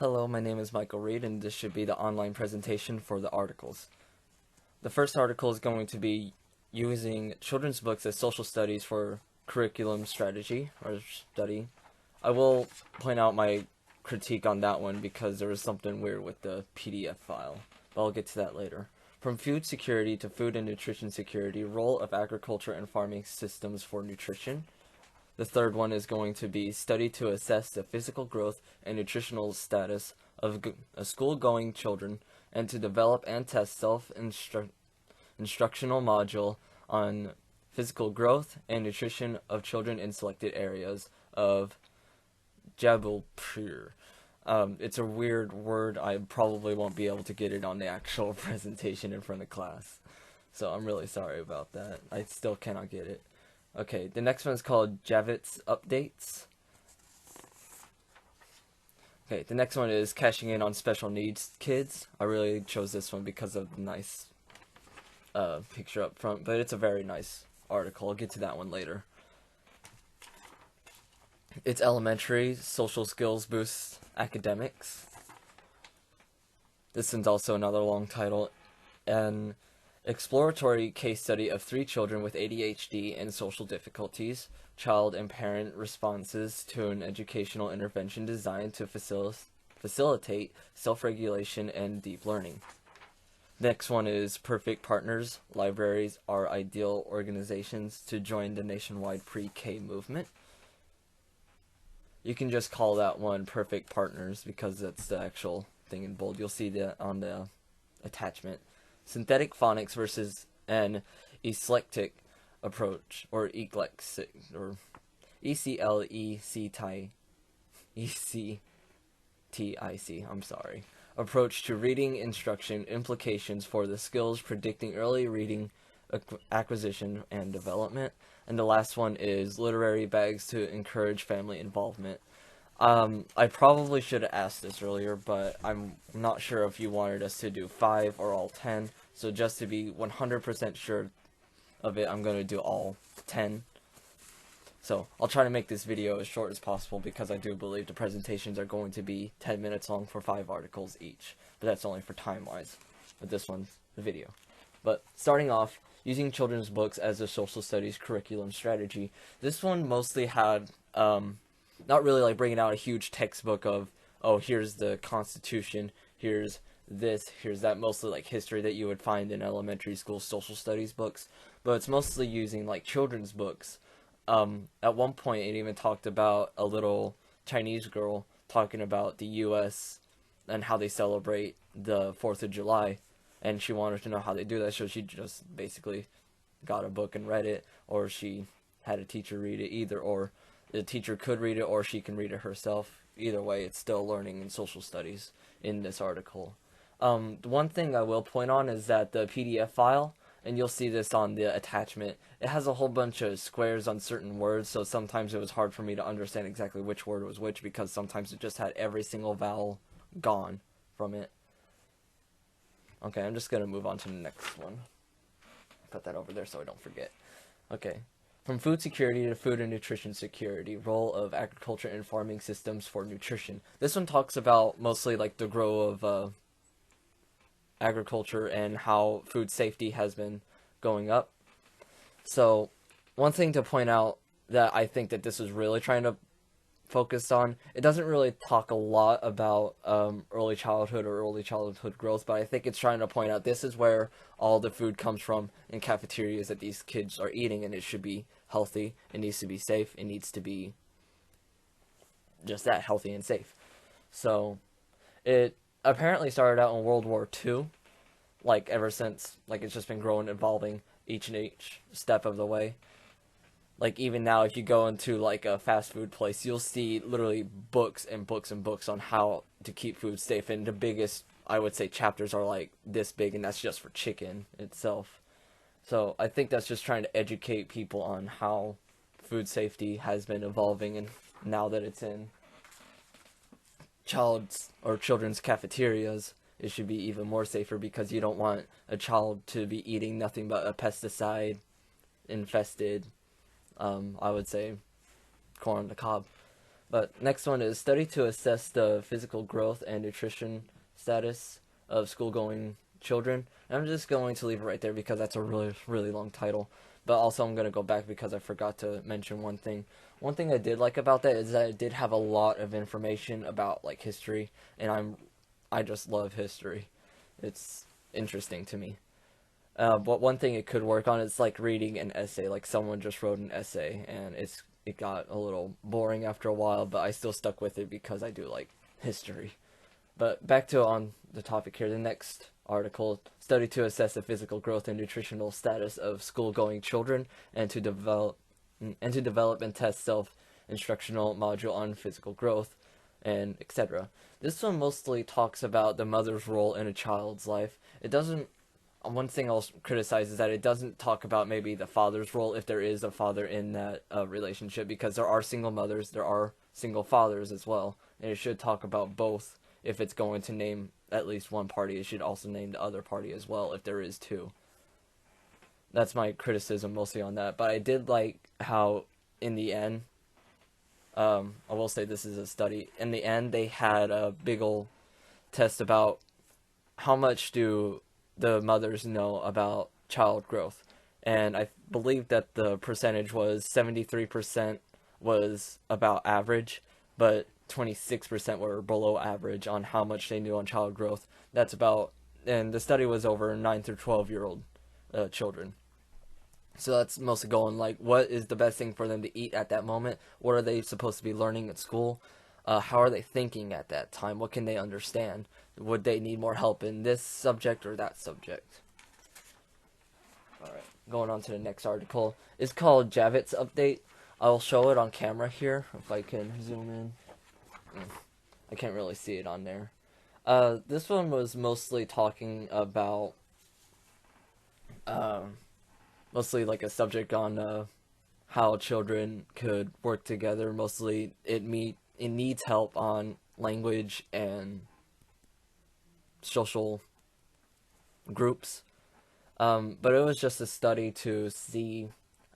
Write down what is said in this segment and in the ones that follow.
Hello, my name is Michael Reed, and this should be the online presentation for the articles. The first article is going to be using children's books as social studies for curriculum strategy or study. I will point out my critique on that one because there was something weird with the PDF file, but I'll get to that later. From food security to food and nutrition security, role of agriculture and farming systems for nutrition. The third one is going to be study to assess the physical growth and nutritional status of school-going children and to develop and test self-instructional module on physical growth and nutrition of children in selected areas of Jabalpur. It's a weird word. I probably won't be able to get it on the actual presentation in front of class. So I'm really sorry about that. I still cannot get it. Okay, the next one is called Javits Updates. Okay, the next one is cashing in on special needs kids. I really chose this one because of the nice picture up front, but it's a very nice article. I'll get to that one later. It's elementary, social skills boosts academics. This one's also another long title. And exploratory case study of 3 children with ADHD and social difficulties, child and parent responses to an educational intervention designed to facilitate self-regulation and deep learning. Next one is Perfect Partners. Libraries are ideal organizations to join the nationwide pre-K movement. You can just call that one Perfect Partners because that's the actual thing in bold. You'll see that on the attachment. Synthetic phonics versus an eclectic approach, or eclectic, or ECLECTIC, I'm sorry, approach to reading instruction, implications for the skills predicting early reading acquisition and development. And the last one is literary bags to encourage family involvement. I probably should have asked this earlier, but I'm not sure if you wanted us to do 5 or all 10. So just to be 100% sure of it, I'm going to do all 10. So I'll try to make this video as short as possible because I do believe the presentations are going to be 10 minutes long for 5 articles each. But that's only for time-wise. But this one's the video. But starting off, using children's books as a social studies curriculum strategy. This one mostly had not really like bringing out a huge textbook of, oh, here's the Constitution, here's this, here's that, mostly like history that you would find in elementary school social studies books, but it's mostly using like children's books. At one point it even talked about a little Chinese girl talking about the US and how they celebrate the 4th of July, and she wanted to know how they do that, so she just basically got a book and read it, or she had a teacher read it, either or. The teacher could read it or she can read it herself. Either way, it's still learning in social studies in this article. One thing I will point on is that the PDF file, and you'll see this on the attachment, it has a whole bunch of squares on certain words, so sometimes it was hard for me to understand exactly which word was which because sometimes it just had every single vowel gone from it. Okay, I'm just going to move on to the next one. Put that over there so I don't forget. Okay. From food security to food and nutrition security, role of agriculture and farming systems for nutrition. This one talks about mostly like the growth of agriculture and how food safety has been going up. So one thing to point out that I think that this is really trying to focus on, it doesn't really talk a lot about early childhood or early childhood growth, but I think it's trying to point out this is where all the food comes from in cafeterias that these kids are eating, and it should be healthy, it needs to be safe, it needs to be just that, healthy and safe. So it apparently started out in World War II, like ever since, like it's just been growing, evolving each step of the way. Like even now, if you go into like a fast food place, you'll see literally books and books and books on how to keep food safe. And the biggest, I would say, chapters are like this big, and that's just for chicken itself. So I think that's just trying to educate people on how food safety has been evolving, and now that it's in children's cafeterias, it should be even more safer because you don't want a child to be eating nothing but a pesticide infested, I would say, corn on the cob. But next one is study to assess the physical growth and nutrition status of school-going children. And I'm just going to leave it right there because that's a really, really long title. But also I'm going to go back because I forgot to mention one thing. One thing I did like about that is that it did have a lot of information about like history, and I just love history. It's interesting to me. But one thing it could work on is like reading an essay, like someone just wrote an essay, and it got a little boring after a while, but I still stuck with it because I do like history. But back to on the topic here, the next article, study to assess the physical growth and nutritional status of school-going children and to develop and test self-instructional module on physical growth and etc. This one mostly talks about the mother's role in a child's life. It doesn't One thing I'll criticize is that it doesn't talk about maybe the father's role if there is a father in that relationship, because there are single mothers, there are single fathers as well, and it should talk about both. If it's going to name at least one party, it should also name the other party as well if there is two. That's my criticism mostly on that, but I did like how in the end, I will say this is a study, in the end they had a big ol' test about how much do the mothers know about child growth. And I believe that the percentage was 73% was about average, but 26% were below average on how much they knew on child growth. That's about, and the study was over 9 through 12-year-old children. So that's mostly going like, what is the best thing for them to eat at that moment? What are they supposed to be learning at school? How are they thinking at that time? What can they understand? Would they need more help in this subject or that subject? Alright, going on to the next article. It's called Javits Update. I'll show it on camera here, if I can zoom in. I can't really see it on there. This one was mostly talking about, mostly like a subject on how children could work together. Mostly it needs help on language and social groups. But it was just a study to see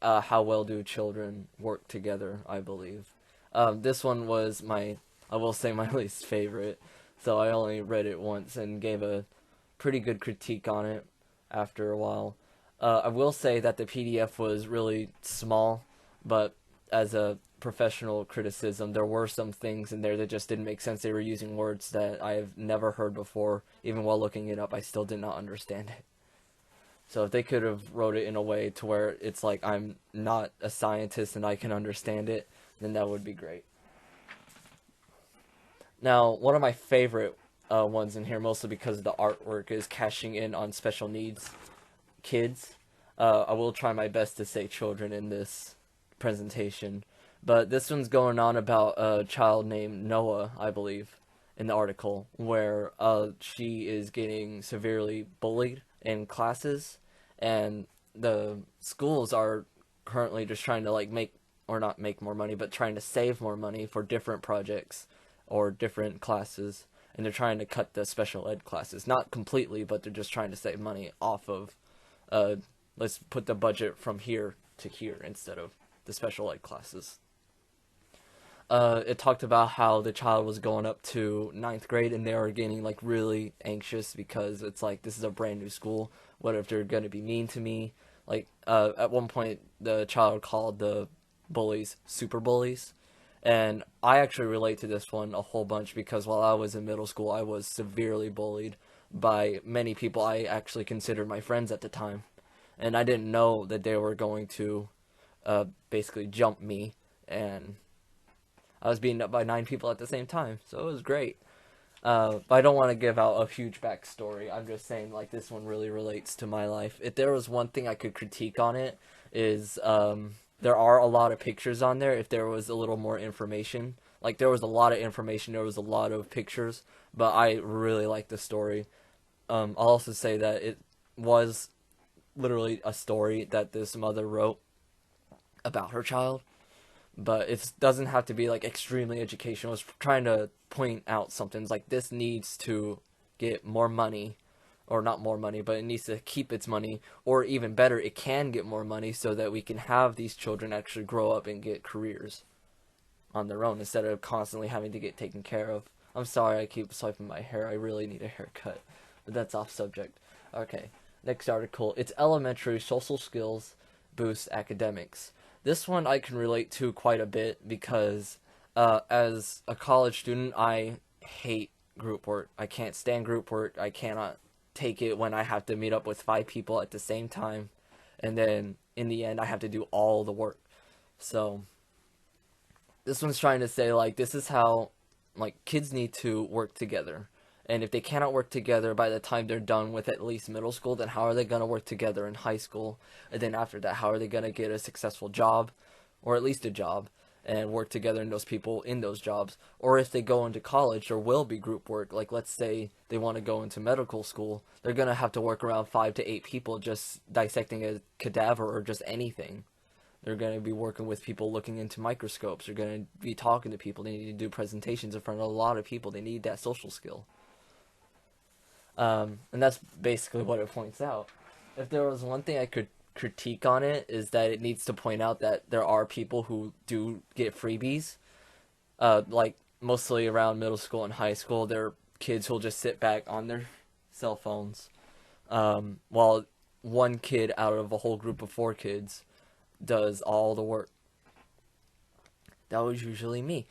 how well do children work together, I believe. This one was I will say, my least favorite. So I only read it once and gave a pretty good critique on it after a while. I will say that the PDF was really small, but as a professional criticism, there were some things in there that just didn't make sense. They were using words that I have never heard before. Even while looking it up, I still did not understand it. So if they could have wrote it in a way to where it's like I'm not a scientist and I can understand it, then that would be great. Now, one of my favorite ones in here, mostly because of the artwork, is cashing in on special needs kids. I will try my best to say children in this presentation, but this one's going on about a child named Noah, I believe, in the article, where she is getting severely bullied in classes, and the schools are currently just trying to like make, or not make more money, but trying to save more money for different projects or different classes, and they're trying to cut the special ed classes. Not completely, but they're just trying to save money off of, let's put the budget from here to here instead of the special ed classes. It talked about how the child was going up to ninth grade and they were getting like really anxious because it's like, this is a brand new school. What if they're going to be mean to me? Like, at one point the child called the bullies super bullies. And I actually relate to this one a whole bunch because while I was in middle school, I was severely bullied by many people I actually considered my friends at the time. And I didn't know that they were going to basically jump me, and I was beaten up by 9 people at the same time, so it was great. But I don't want to give out a huge backstory. I'm just saying, like, this one really relates to my life. If there was one thing I could critique on it, is there are a lot of pictures on there. If there was a little more information, like, there was a lot of information, there was a lot of pictures, but I really liked the story. I'll also say that it was literally a story that this mother wrote about her child, but it doesn't have to be like extremely educational. It's trying to point out something. It's like, this needs to get more money, or not more money, but it needs to keep its money, or even better, it can get more money so that we can have these children actually grow up and get careers. on their own instead of constantly having to get taken care of. I'm sorry I keep swiping my hair. I really need a haircut. But that's off subject. Okay, next article. It's elementary social skills boost academics. This one I can relate to quite a bit because as a college student, I hate group work. I can't stand group work. I cannot take it when I have to meet up with 5 people at the same time, and then in the end I have to do all the work. So this one's trying to say like this is how like kids need to work together. And if they cannot work together by the time they're done with at least middle school, then how are they going to work together in high school? And then after that, how are they going to get a successful job, or at least a job, and work together in those people in those jobs? Or if they go into college, there will be group work. Like let's say they want to go into medical school, they're going to have to work around 5 to 8 people just dissecting a cadaver or just anything. They're going to be working with people looking into microscopes. They're going to be talking to people. They need to do presentations in front of a lot of people. They need that social skill. And that's basically what it points out. If there was one thing I could critique on it, is that it needs to point out that there are people who do get freebies. Like mostly around middle school and high school, there are kids who'll just sit back on their cell phones, while one kid out of a whole group of 4 kids does all the work. That was usually me.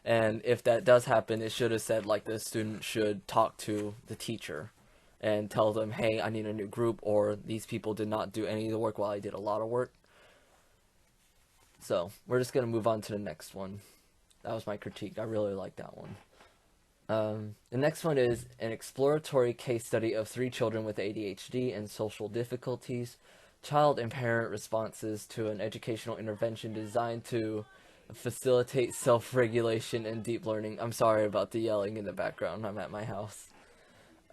And if that does happen, it should have said like the student should talk to the teacher and tell them, hey, I need a new group, or these people did not do any of the work while I did a lot of work. So we're just going to move on to the next one. That was my critique. I really like that one. The next one is an exploratory case study of 3 children with ADHD and social difficulties, child and parent responses to an educational intervention designed to facilitate self-regulation and deep learning. I'm sorry about the yelling in the background. I'm at my house.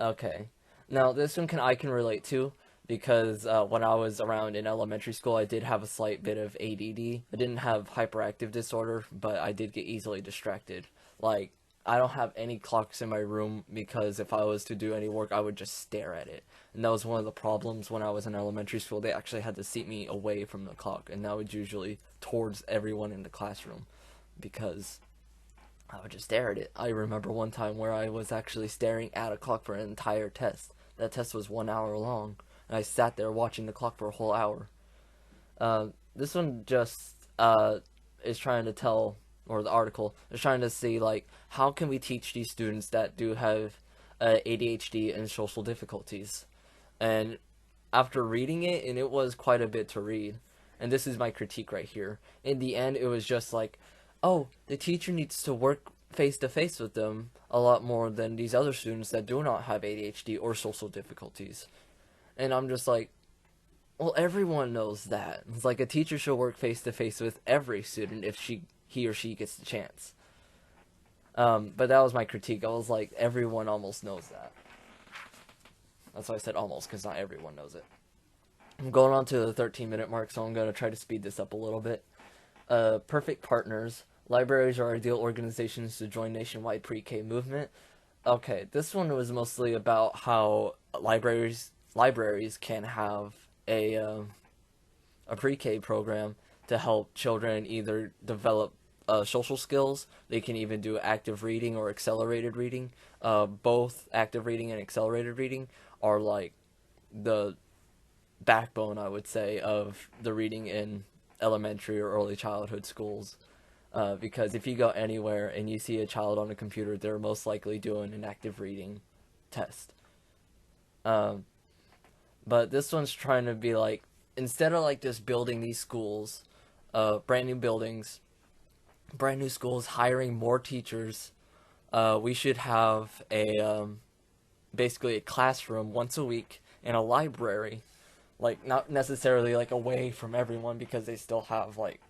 Okay. Now, this one I can relate to because when I was around in elementary school, I did have a slight bit of ADD. I didn't have hyperactive disorder, but I did get easily distracted. Like, I don't have any clocks in my room because if I was to do any work, I would just stare at it. And that was one of the problems when I was in elementary school. They actually had to seat me away from the clock, and that was usually towards everyone in the classroom because I would just stare at it. I remember one time where I was actually staring at a clock for an entire test. That test was 1 hour long, and I sat there watching the clock for a whole hour. This one just is trying to tell, or the article is trying to see, like, how can we teach these students that do have ADHD and social difficulties? And after reading it, and it was quite a bit to read, and this is my critique right here, in the end, it was just like, oh, the teacher needs to work face-to-face with them a lot more than these other students that do not have ADHD or social difficulties. And I'm just like, well, everyone knows that. It's like a teacher should work face-to-face with every student if he or she gets the chance. But that was my critique. I was like, everyone almost knows that. That's why I said almost, because not everyone knows it. I'm going on to the 13-minute mark, so I'm going to try to speed this up a little bit. Perfect partners. Libraries are ideal organizations to join nationwide pre-K movement. Okay, this one was mostly about how libraries can have a pre-K program to help children either develop social skills. They can even do active reading or accelerated reading. Both active reading and accelerated reading are like the backbone, I would say, of the reading in elementary or early childhood schools. Because if you go anywhere and you see a child on a computer, they're most likely doing an active reading test. But this one's trying to be like, instead of like just building these schools, brand new buildings, brand new schools, hiring more teachers, we should have basically a classroom once a week and a library, like not necessarily like away from everyone because they still have like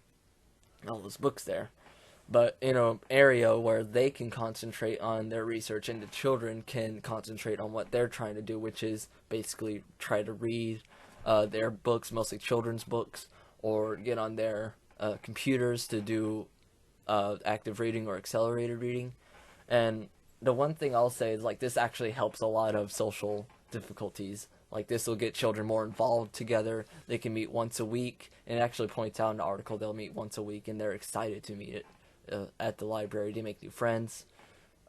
all those books there, but in an area where they can concentrate on their research and the children can concentrate on what they're trying to do, which is basically try to read their books, mostly children's books, or get on their computers to do active reading or accelerated reading. And the one thing I'll say is like this actually helps a lot of social difficulties. Like this will get children more involved together. They can meet once a week, and it actually points out in the article they'll meet once a week, and they're excited to meet it. at the library to make new friends.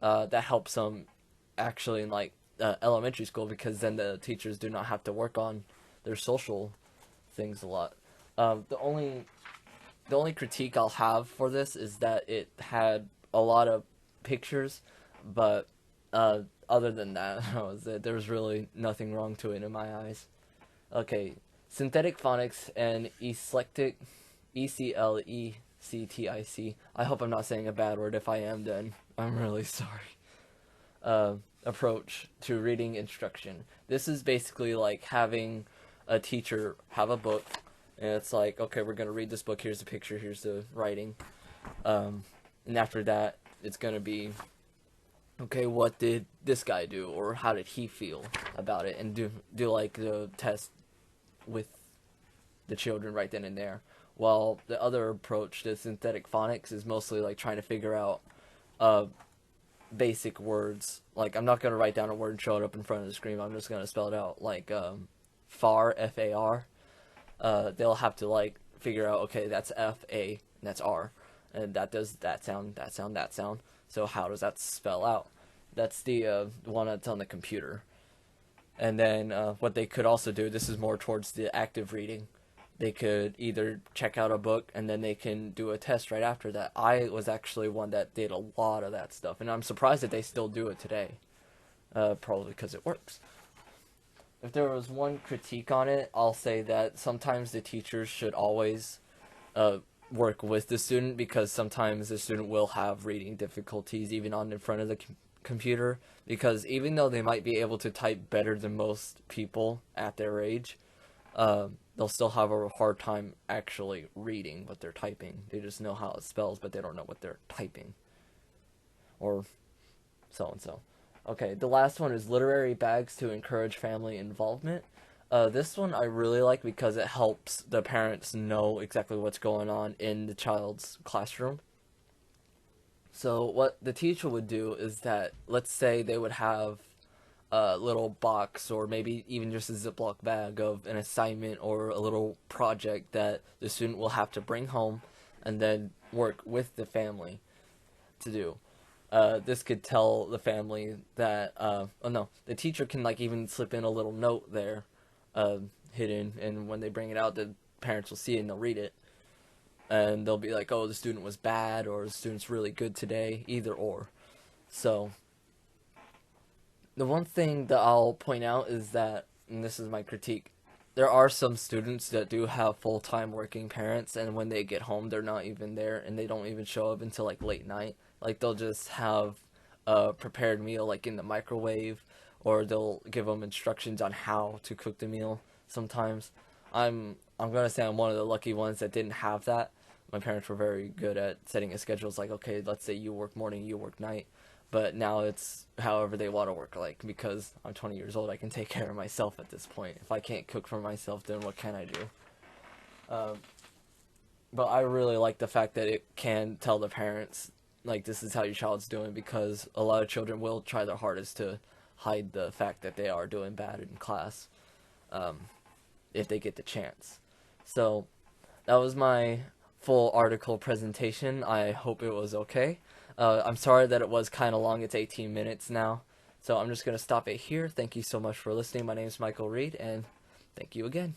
That helps them actually in like elementary school, because then the teachers do not have to work on their social things a lot. The only critique I'll have for this is that it had a lot of pictures, but uh, other than that, that was it. There was really nothing wrong to it in my eyes. Okay, synthetic phonics and eclectic, Eclectic. I hope I'm not saying a bad word. If I am, then I'm really sorry. Approach to reading instruction. This is basically like having a teacher have a book, and it's like, okay, we're gonna read this book. Here's the picture. Here's the writing. And after that, it's gonna be, okay, what did this guy do, or how did he feel about it, and do like the test with the children right then and there. While the other approach to synthetic phonics is mostly like trying to figure out uh, basic words. Like, I'm not gonna write down a word and show it up in front of the screen. I'm just gonna spell it out. Like far, F-A-R. They'll have to like figure out, okay, that's F-A and that's R, and that does that sound, that sound, that sound. So how does that spell out? That's the one that's on the computer. And then what they could also do, this is more towards the active reading. They could either check out a book and then they can do a test right after that. I was actually one that did a lot of that stuff, and I'm surprised that they still do it today. Probably because it works. If there was one critique on it, I'll say that sometimes the teachers should always work with the student, because sometimes the student will have reading difficulties even on in front of the computer, because even though they might be able to type better than most people at their age, they'll still have a hard time actually reading what they're typing. They just know how it spells, but they don't know what they're typing. Or so and so. Okay, the last one is literary bags to encourage family involvement. This one I really like because it helps the parents know exactly what's going on in the child's classroom. So what the teacher would do is that, let's say they would have a little box, or maybe even just a Ziploc bag of an assignment or a little project that the student will have to bring home and then work with the family to do. This could tell the family that, oh no, the teacher can like even slip in a little note there, hidden, and when they bring it out, the parents will see it and they'll read it. And they'll be like, oh, the student was bad, or the student's really good today, either or. So, the one thing that I'll point out is that, and this is my critique, there are some students that do have full-time working parents, and when they get home, they're not even there, and they don't even show up until like late night. Like, they'll just have a prepared meal like in the microwave, or they'll give them instructions on how to cook the meal sometimes. I'm gonna say I'm one of the lucky ones that didn't have that. My parents were very good at setting a schedule. It's like, okay, let's say you work morning, you work night. But now it's however they want to work, like, because I'm 20 years old, I can take care of myself at this point. If I can't cook for myself, then what can I do? But I really like the fact that it can tell the parents, like, this is how your child's doing, because a lot of children will try their hardest to hide the fact that they are doing bad in class, if they get the chance. So that was my full article presentation. I hope it was okay. I'm sorry that it was kind of long. It's 18 minutes now. So I'm just going to stop it here. Thank you so much for listening. My name is Michael Reed, and thank you again.